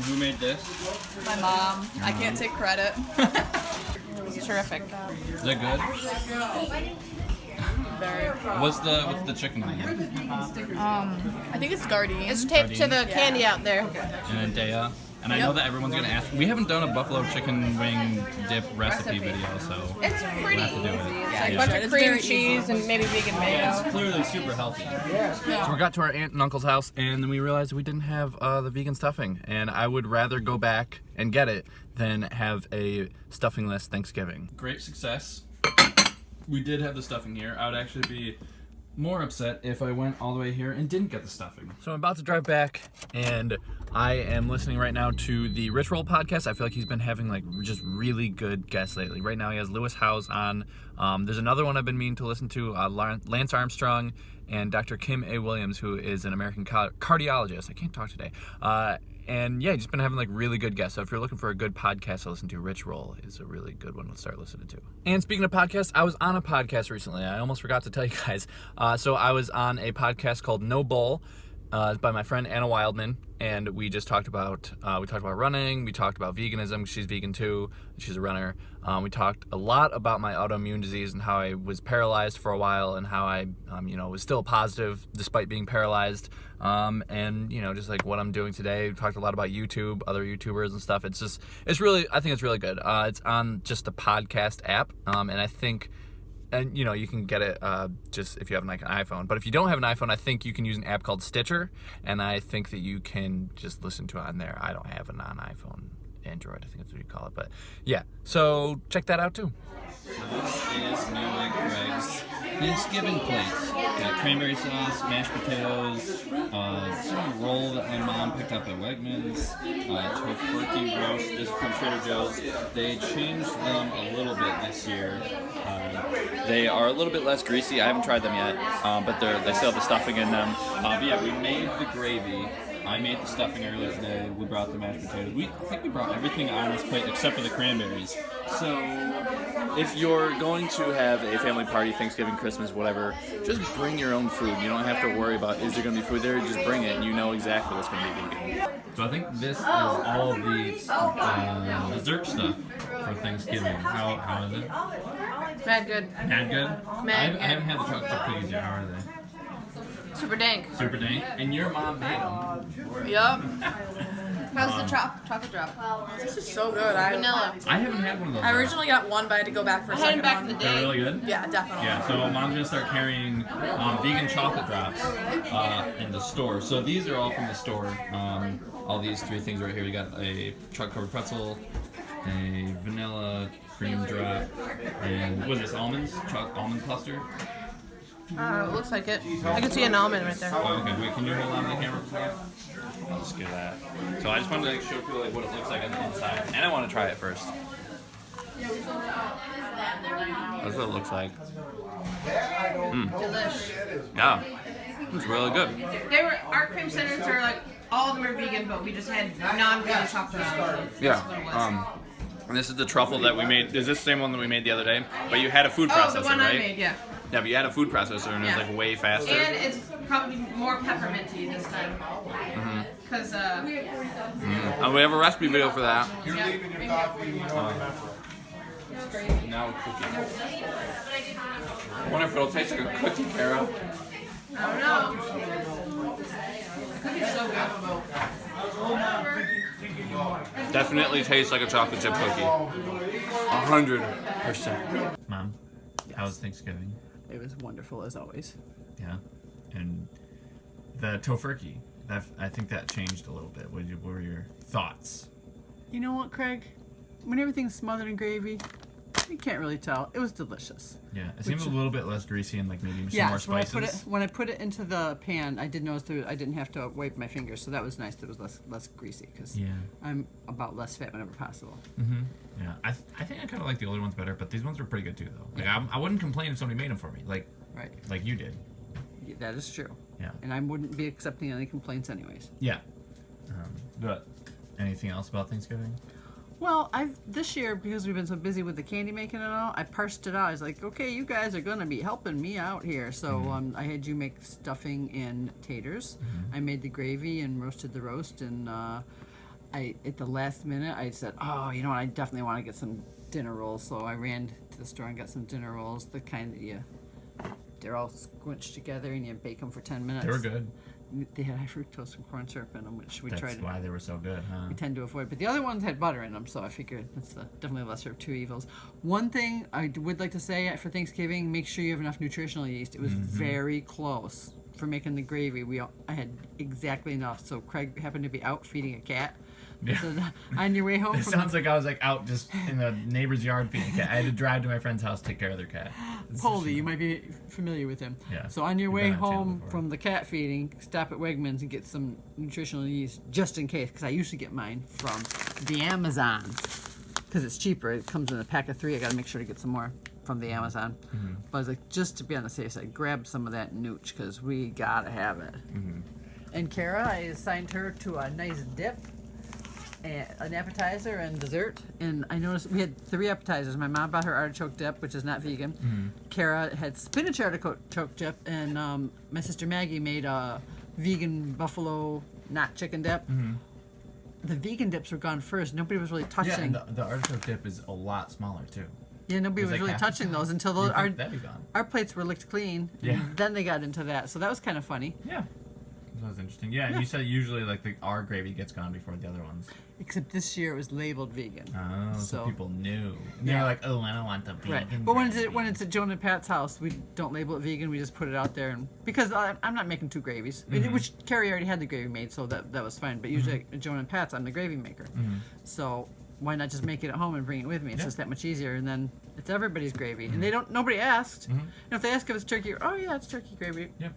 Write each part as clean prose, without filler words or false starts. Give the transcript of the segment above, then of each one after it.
who made this? My mom. I can't take credit. It's terrific. Is it good? Very. What's the chicken name? I think it's Gardein. It's taped to the candy out there. And then Dea. And I know that everyone's gonna ask. We haven't done a buffalo chicken wing dip recipe video, so It's pretty we'll have to do easy. it. It's like a Yeah. bunch of It's cream very cheese and maybe vegan mayo. It's clearly super healthy. So we got to our aunt and uncle's house, and then we realized we didn't have the vegan stuffing, and I would rather go back and get it than have a stuffingless Thanksgiving. Great success. We did have the stuffing here. I would actually be more upset if I went all the way here and didn't get the stuffing. So I'm about to drive back, and I am listening right now to the Rich Roll podcast. I feel like he's been having like just really good guests lately. Right now he has Lewis Howes on. There's another one I've been meaning to listen to, Lance Armstrong and Dr. Kim A. Williams, who is an American cardiologist. I can't talk today. And yeah, he's been having like really good guests. So if you're looking for a good podcast to listen to, Rich Roll is a really good one to start listening to. And speaking of podcasts, I was on a podcast recently. I almost forgot to tell you guys. So I was on a podcast called No Bull. It's by my friend Anna Wildman, and we just talked about running. We talked about veganism. She's vegan too. She's a runner. We talked a lot about my autoimmune disease and how I was paralyzed for a while, and how I, was still positive despite being paralyzed. And just like what I'm doing today. We talked a lot about YouTube, other YouTubers and stuff. I think it's really good. It's on just the podcast app, and I think. And, you can get it just if you have an iPhone. But if you don't have an iPhone, I think you can use an app called Stitcher. And I think that you can just listen to it on there. I don't have a non-iPhone Android. I think that's what you call it. But, yeah. So, check that out, too. So this is New Greg's Thanksgiving plates. Got cranberry sauce, mashed potatoes, some roll that my mom picked up at Wegmans, tofurkey roast. This is from Trader Joe's. They changed them a little bit this year. They are a little bit less greasy. I haven't tried them yet, but they still have the stuffing in them. But yeah, we made the gravy. I made the stuffing earlier today. We brought the mashed potatoes. I think we brought everything on this plate except for the cranberries. So, if you're going to have a family party, Thanksgiving, Christmas, whatever, just bring your own food. You don't have to worry about, is there going to be food there? Just bring it, and you know exactly what's going to be vegan. So I think this is all the dessert stuff for Thanksgiving. How is it? Mad good. Mad good? I haven't had the chocolate chip cookies yet. How are they? Super dank. Super dank. And your mom made them. Yup. How's the chocolate drop? This is so good. Vanilla. I haven't had one of those. I originally got one, but I had to go back for a I had second them back one. in the They're day. really good? Yeah, definitely. Yeah, so mom's gonna start carrying vegan chocolate drops in the store. So these are all from the store. All these three things right here. We got a chocolate covered pretzel, a vanilla cream drop, and what is this, almonds? Almond cluster? It looks like it. I can see an almond right there. Oh, okay, wait, can you hold on to the camera for me? I'll just get that. So I just wanted to show people what it looks like on the inside. And I want to try it first. That's what it looks like. Delish. Yeah, it's really good. Our cream centers are like, all of them are vegan, but we just had non-vegan chocolate. Yeah. And this is the truffle that we made. Is this the same one that we made the other day? But you had a food processor, Oh, the one right? I made, yeah. Yeah, but you had a food processor and it was like way faster. And it's probably more pepperminty this time. Because, We have a recipe video for that. Now a cookie. I wonder if it'll taste like a cookie, Kara. I don't know. Cookie's so good. Definitely tastes like a chocolate chip cookie. 100%. Mom, how was Thanksgiving? It was wonderful as always. Yeah. And the tofurkey, I think that changed a little bit. What were your thoughts? You know what, Craig? When everything's smothered in gravy, you can't really tell. It was delicious. Yeah, it seemed a little bit less greasy and like maybe some more spices. When I put it into the pan, I did notice I didn't have to wipe my fingers, so that was nice. That it was less greasy because I'm about less fat whenever possible. Yeah, I think I kind of like the older ones better, but these ones were pretty good too, though. Like I wouldn't complain if somebody made them for me, like you did. Yeah, that is true. Yeah. And I wouldn't be accepting any complaints anyways. Yeah. But anything else about Thanksgiving? Well, this year, because we've been so busy with the candy making and all, I parsed it out. I was like, okay, you guys are going to be helping me out here. So I had you make stuffing and taters. I made the gravy and roasted the roast. And at the last minute, I said, oh, you know what, I definitely want to get some dinner rolls. So I ran to the store and got some dinner rolls, the kind that they're all squinched together and you bake them for 10 minutes. They were good. They had high fructose and corn syrup in them, which we That's tried. why they were so good, huh? We tend to avoid, but the other ones had butter in them, so I figured that's definitely the lesser of two evils. One thing I would like to say for Thanksgiving, make sure you have enough nutritional yeast. It was very close for making the gravy. I had exactly enough. So Craig happened to be out feeding a cat. Yeah. So on your way home, It sounds like I was like out just in the neighbor's yard feeding a cat. I had to drive to my friend's house to take care of their cat. Poldy, you might be familiar with him. Yeah. So on your You've way been on channel home before. from the cat feeding, stop at Wegmans and get some nutritional yeast just in case, because I usually get mine from the Amazon because it's cheaper. It comes in a pack of 3. I got to make sure to get some more from the Amazon. But I was like, just to be on the safe side, grab some of that nooch because we gotta have it. And Kara, I assigned her to a nice dip. An appetizer and dessert, and I noticed we had 3 appetizers. My mom bought her artichoke dip, which is not vegan. Kara had spinach artichoke dip, and my sister Maggie made a vegan buffalo not chicken dip. The vegan dips were gone first. Nobody was really touching. Yeah, and the artichoke dip is a lot smaller too. Yeah, nobody It was was like really half touching the those time. until You'd those, think that'd be gone. our plates were licked clean. Yeah. And then they got into that, so that was kind of funny. Yeah. That was interesting. Yeah, and you said usually like our gravy gets gone before the other ones. Except this year it was labeled vegan. Oh, so people knew. Yeah. They're like, oh, I don't want the vegan. Right, but when gravy. it's at Joan and Pat's house, we don't label it vegan. We just put it out there, and because I'm not making 2 gravies, which Carrie already had the gravy made, so that was fine. But usually at Joan and Pat's, I'm the gravy maker, so why not just make it at home and bring it with me? It's Yeah. just that much easier, and then it's everybody's gravy, and nobody asked. And if they ask if it's turkey, oh yeah, it's turkey gravy. Yep.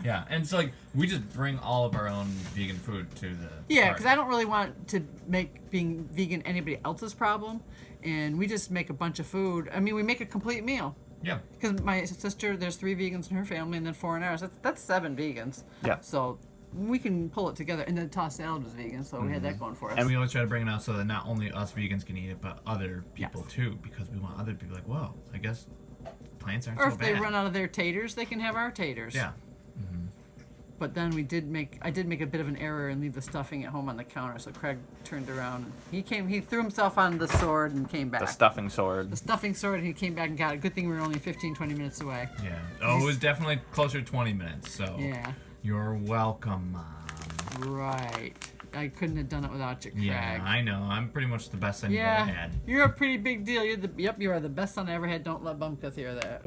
Yeah, and so like we just bring all of our own vegan food to the Yeah, party. because I don't really want to make being vegan anybody else's problem, and we just make a bunch of food. I mean, we make a complete meal. Yeah. Because my sister, there's 3 vegans in her family, and then 4 in ours. That's 7 vegans. Yeah. So we can pull it together. And the tossed salad was vegan, so we had that going for us. And we always try to bring it out so that not only us vegans can eat it, but other people Yes. too, because we want other people like, whoa, I guess plants aren't or so if they bad. run out of their taters, they can have our taters. Yeah. But then I did make a bit of an error and leave the stuffing at home on the counter. So Craig turned around. He threw himself on the sword and came back. The stuffing sword. The stuffing sword, and he came back and got it. Good thing we were only 15, 20 minutes away. Yeah. Oh, it was definitely closer to 20 minutes. So Yeah. you're welcome, Mom. Right. I couldn't have done it without you, Craig. Yeah, I know. I'm pretty much the best son you've ever Yeah, had. you're a pretty big deal. You are the best son I ever had. Don't let Bumka hear that.